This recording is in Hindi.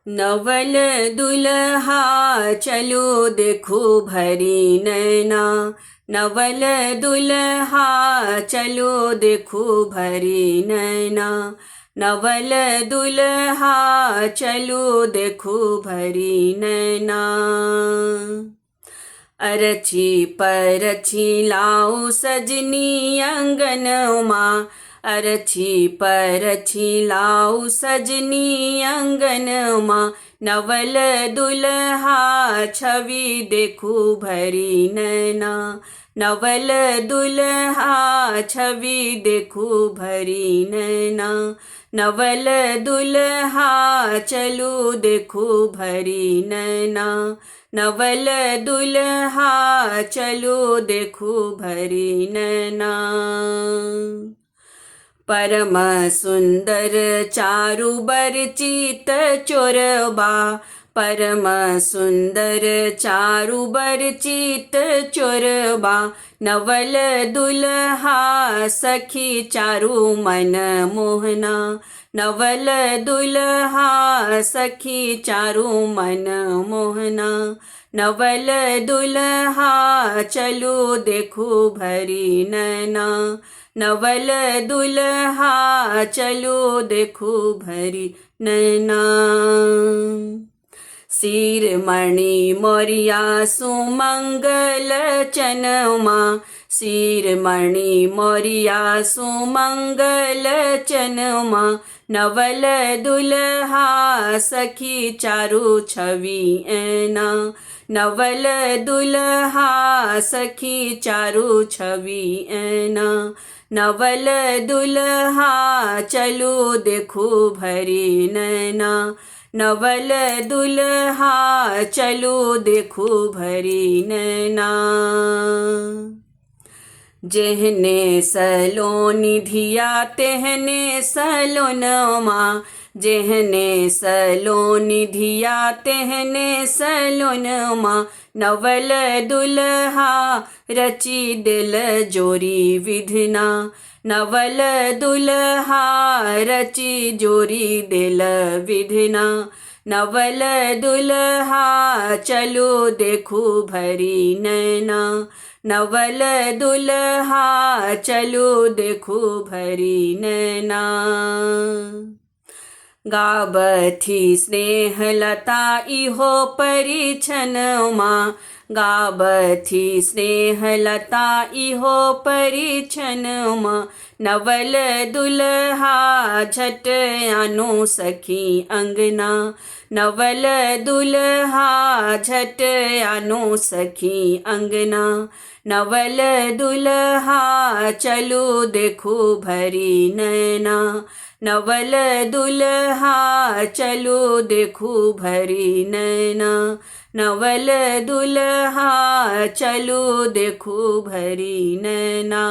नवल दुल्हा चलो देखो भरी नैना। नवल दुल्हा चलो देखो भरी नैना। नवल दुल्हा चलो देखो भरी नैना। अरछी परछी लाओ सजनी अंगनमा। अरछी परछी लाओ सजनी अंगनमा। नवल दुल्हा छवि देखो भरी नैना। नवल दुल्हा छवि देखो भरी नैना। नवल दुल्हा चलो देखो भरी नैना। नवल दुल्हा चलो देखो भरी नैना। परम सुंदर चारु बर चित चोरबा। परम सुंदर चारु बर चित चोरबा। नवल दुल्हा सखी चारु मन मोहना। नवल दुल्हा सखी चारु मन मोहना। नवल दुल्हा चलो देखो भरी नैना। नवल दुल्हा चलो देखो भरी नैना। सिर मणि मोरिया सुमंगल चनमा। सिर मणि मोरिया सुमंगल चनमा। नवल दुल्हा सखी चारु छवि ऐना। नवल दुल्हा सखी चारु छवि ऐना। नवल दुल्हा चलो देखो भरी नैना। नवल दुल्हा चलो देखो भरी नैना। जेहने सलोनी धिया तेहने सलोनमा। जेहने सलोनी धिया तेहने सलोनमा। नवल दुल्हा रची दिल जोरी विधना। नवल दुल्हा रची जोरी दिल विधना। नवल दुल्हा चलो देखो भरी नैना। नवल दुल्हा चलो देखो भरी नैना। गाबथी स्नेहलता इहो परिछनमा। गाबथी स्नेहलता इहो परिछनमा। नवल दुल्हा झट आनो सखी अंगना। नवल दुल्हा झट आनो सखी अंगना। नवल दुल्हा चलो देखो भरी नैना। नवल दुल्हा चलो देखो भरी नैना। नवल दुल्हा चलो देखो भरी नैना।